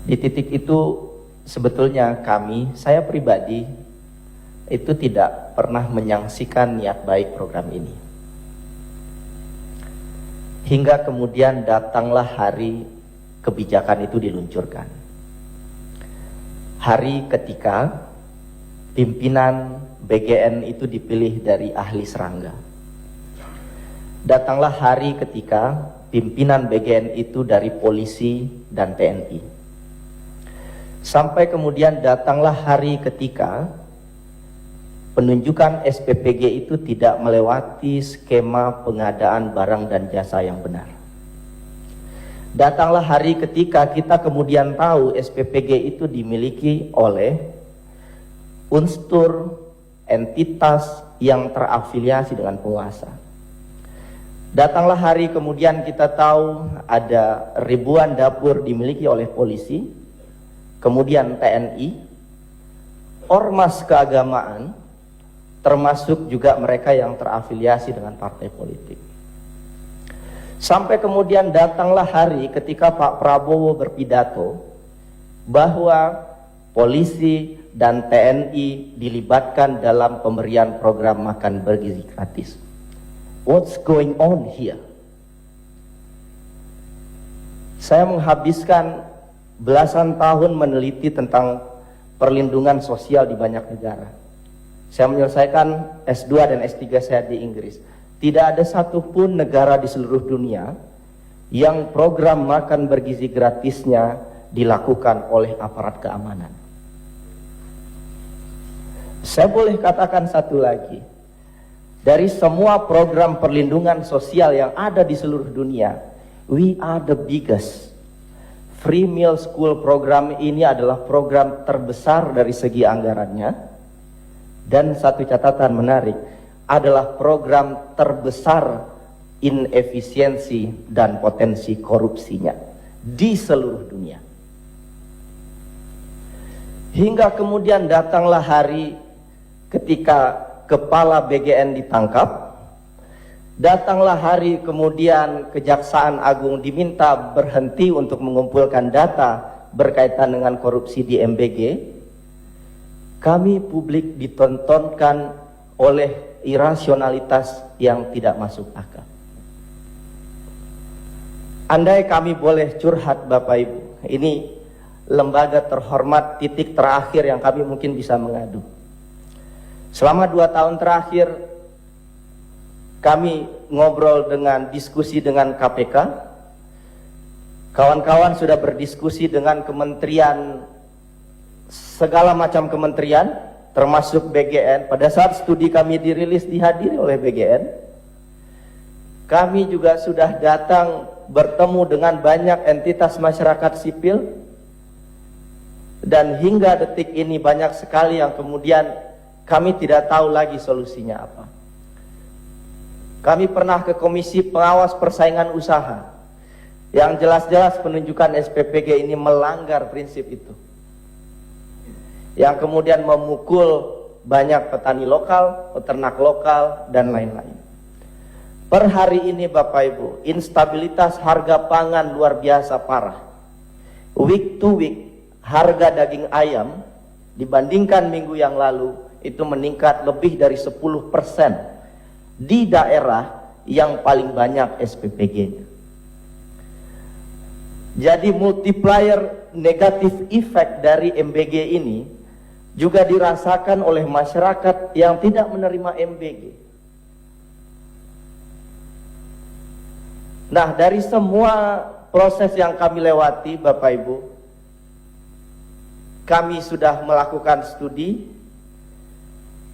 Di titik itu sebetulnya saya pribadi itu tidak pernah menyaksikan niat baik program ini. Hingga kemudian datanglah hari kebijakan itu diluncurkan. Hari ketika pimpinan BGN itu dipilih dari ahli serangga. Datanglah hari ketika pimpinan BGN itu dari polisi dan TNI. Sampai kemudian datanglah hari ketika penunjukan SPPG itu tidak melewati skema pengadaan barang dan jasa yang benar. Datanglah hari ketika kita kemudian tahu SPPG itu dimiliki oleh unsur entitas yang terafiliasi dengan penguasa. Datanglah hari kemudian kita tahu ada ribuan dapur dimiliki oleh polisi, kemudian TNI, ormas keagamaan, termasuk juga mereka yang terafiliasi dengan partai politik. Sampai kemudian datanglah hari ketika Pak Prabowo berpidato bahwa polisi dan TNI dilibatkan dalam pemberian program makan bergizi gratis. What's going on here? Saya menghabiskan belasan tahun meneliti tentang perlindungan sosial di banyak negara. Saya menyelesaikan S2 dan S3 saya di Inggris. Tidak ada satupun negara di seluruh dunia yang program makan bergizi gratisnya dilakukan oleh aparat keamanan. Saya boleh katakan satu lagi. Dari semua program perlindungan sosial yang ada di seluruh dunia, we are the biggest. Free Meal School program ini adalah program terbesar dari segi anggarannya. Dan satu catatan menarik, adalah program terbesar inefisiensi dan potensi korupsinya di seluruh dunia. Hingga kemudian datanglah hari ketika kepala BGN ditangkap, datanglah hari kemudian Kejaksaan Agung diminta berhenti untuk mengumpulkan data berkaitan dengan korupsi di MBG. Kami publik ditontonkan oleh irasionalitas yang tidak masuk akal. Andai kami boleh curhat Bapak Ibu, ini lembaga terhormat, titik terakhir yang kami mungkin bisa mengadu. Selama 2 tahun terakhir, kami ngobrol diskusi dengan KPK. Kawan-kawan sudah berdiskusi dengan kementerian, segala macam kementerian, termasuk BGN. Pada saat studi kami dirilis dihadiri oleh BGN. Kami juga sudah datang bertemu dengan banyak entitas masyarakat sipil. Dan hingga detik ini banyak sekali yang kemudian kami tidak tahu lagi solusinya apa. Kami pernah ke Komisi Pengawas Persaingan Usaha. Yang jelas-jelas penunjukan SPPG ini melanggar prinsip itu. Yang kemudian memukul banyak petani lokal, peternak lokal, dan lain-lain. Per hari ini Bapak Ibu, instabilitas harga pangan luar biasa parah. Week to week, harga daging ayam dibandingkan minggu yang lalu itu meningkat lebih dari 10% di daerah yang paling banyak SPPG-nya. Jadi multiplier negatif effect dari MBG ini juga dirasakan oleh masyarakat yang tidak menerima MBG. Nah, dari semua proses yang kami lewati Bapak Ibu, kami sudah melakukan studi,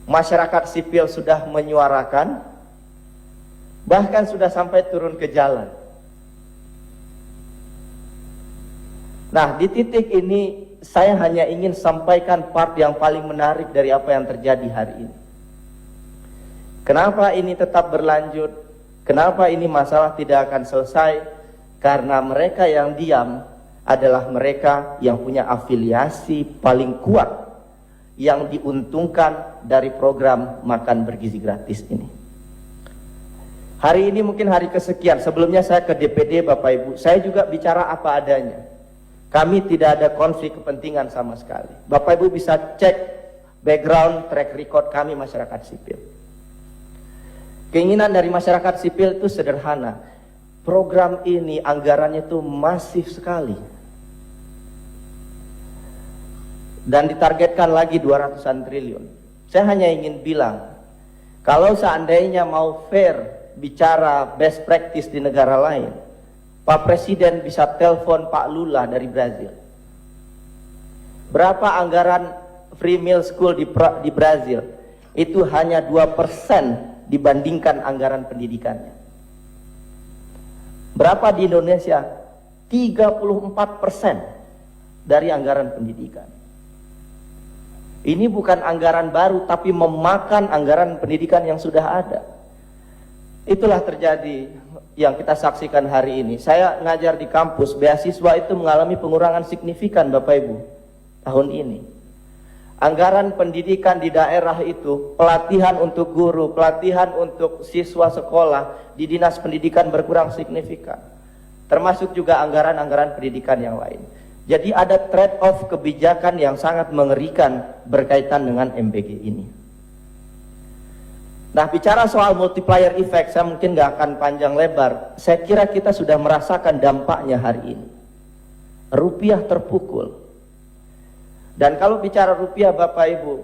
masyarakat sipil sudah menyuarakan, bahkan sudah sampai turun ke jalan. Nah, di titik ini saya hanya ingin sampaikan part yang paling menarik dari apa yang terjadi hari ini. Kenapa ini tetap berlanjut? Kenapa ini masalah tidak akan selesai? Karena mereka yang diam adalah mereka yang punya afiliasi paling kuat yang diuntungkan dari program makan bergizi gratis ini. Hari ini mungkin hari kesekian. Sebelumnya saya ke DPD Bapak Ibu, saya juga bicara apa adanya. Kami tidak ada konflik kepentingan sama sekali. Bapak Ibu bisa cek background track record kami masyarakat sipil. Keinginan dari masyarakat sipil itu sederhana. Program ini anggarannya itu masif sekali. Dan ditargetkan lagi 200-an triliun. Saya hanya ingin bilang, kalau seandainya mau fair bicara best practice di negara lain, Pak Presiden bisa telepon Pak Lula dari Brazil. Berapa anggaran free meal school di Brazil? Itu hanya 2% dibandingkan anggaran pendidikannya. Berapa di Indonesia? 34% dari anggaran pendidikan. Ini bukan anggaran baru, tapi memakan anggaran pendidikan yang sudah ada. Itulah terjadi yang kita saksikan hari ini. Saya ngajar di kampus, beasiswa itu mengalami pengurangan signifikan Bapak Ibu tahun ini. Anggaran pendidikan di daerah itu, pelatihan untuk guru, pelatihan untuk siswa sekolah di dinas pendidikan berkurang signifikan. Termasuk juga anggaran-anggaran pendidikan yang lain. Jadi ada trade-off kebijakan yang sangat mengerikan berkaitan dengan MBG ini. Nah, bicara soal multiplier effect, saya mungkin gak akan panjang lebar. Saya kira kita sudah merasakan dampaknya hari ini. Rupiah terpukul. Dan kalau bicara rupiah Bapak Ibu,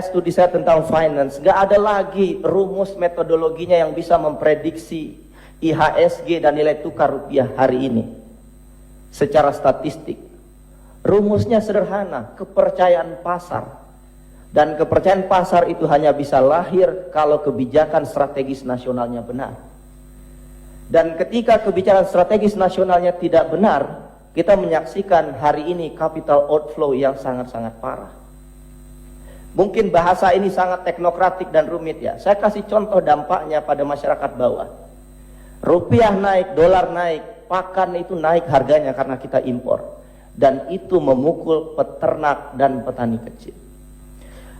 studi saya tentang finance, gak ada lagi rumus metodologinya yang bisa memprediksi IHSG dan nilai tukar rupiah hari ini. Secara statistik. Rumusnya sederhana, kepercayaan pasar. Dan kepercayaan pasar itu hanya bisa lahir kalau kebijakan strategis nasionalnya benar. Dan ketika kebijakan strategis nasionalnya tidak benar, kita menyaksikan hari ini capital outflow yang sangat-sangat parah. Mungkin bahasa ini sangat teknokratik dan rumit ya. Saya kasih contoh dampaknya pada masyarakat bawah. Rupiah naik, dolar naik, pakan itu naik harganya karena kita impor. Dan itu memukul peternak dan petani kecil.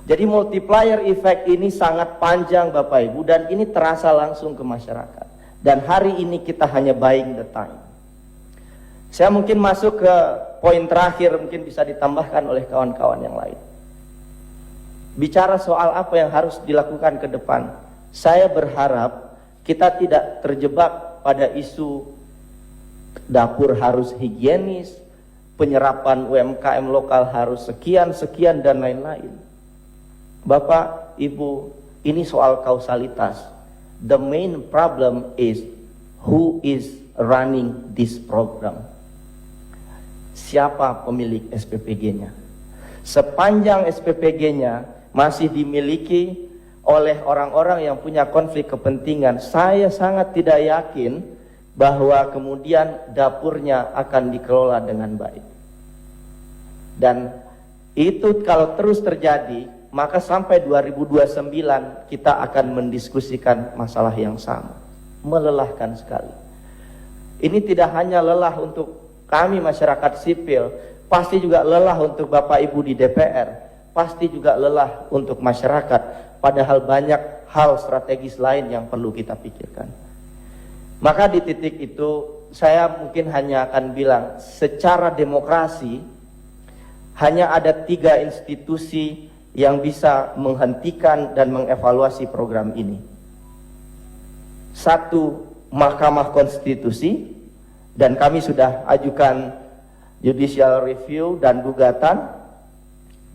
Jadi multiplier effect ini sangat panjang Bapak Ibu, dan ini terasa langsung ke masyarakat. Dan hari ini kita hanya buying the time. Saya mungkin masuk ke poin terakhir, mungkin bisa ditambahkan oleh kawan-kawan yang lain. Bicara soal apa yang harus dilakukan ke depan, saya berharap kita tidak terjebak pada isu dapur harus higienis, penyerapan UMKM lokal harus sekian-sekian dan lain-lain. Bapak, Ibu, ini soal kausalitas. The main problem is who is running this program. Siapa pemilik SPPG-nya? Sepanjang SPPG-nya masih dimiliki oleh orang-orang yang punya konflik kepentingan, saya sangat tidak yakin bahwa kemudian dapurnya akan dikelola dengan baik. Dan itu kalau terus terjadi, maka sampai 2029 kita akan mendiskusikan masalah yang sama. Melelahkan sekali. Ini tidak hanya lelah untuk kami masyarakat sipil, pasti juga lelah untuk Bapak Ibu di DPR, pasti juga lelah untuk masyarakat, padahal banyak hal strategis lain yang perlu kita pikirkan. Maka di titik itu saya mungkin hanya akan bilang, secara demokrasi hanya ada 3 institusi yang bisa menghentikan dan mengevaluasi program ini. 1, Mahkamah Konstitusi, dan kami sudah ajukan judicial review dan gugatan,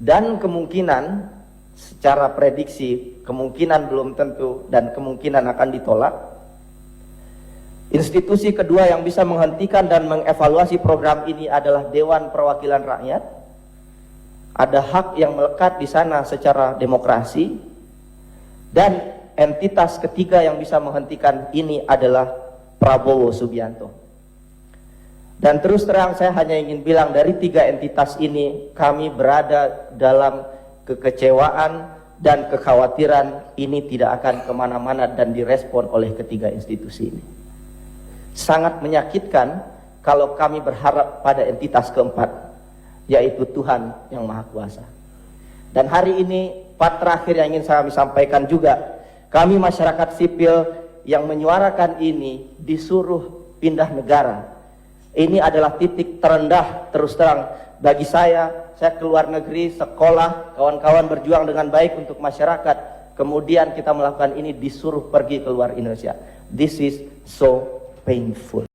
dan kemungkinan secara prediksi, kemungkinan belum tentu dan kemungkinan akan ditolak. Institusi kedua yang bisa menghentikan dan mengevaluasi program ini adalah Dewan Perwakilan Rakyat. Ada hak yang melekat di sana secara demokrasi. Dan entitas ketiga yang bisa menghentikan ini adalah Prabowo Subianto. Dan terus terang saya hanya ingin bilang, dari 3 entitas ini kami berada dalam kekecewaan dan kekhawatiran ini tidak akan kemana-mana dan direspon oleh ketiga institusi ini. Sangat menyakitkan kalau kami berharap pada entitas keempat, yaitu Tuhan yang Maha Kuasa. Dan hari ini part terakhir yang ingin saya sampaikan juga, kami masyarakat sipil yang menyuarakan ini disuruh pindah negara. Ini adalah titik terendah terus terang bagi saya keluar negeri, sekolah, kawan-kawan berjuang dengan baik untuk masyarakat, kemudian kita melakukan ini disuruh pergi keluar Indonesia. This is so painful.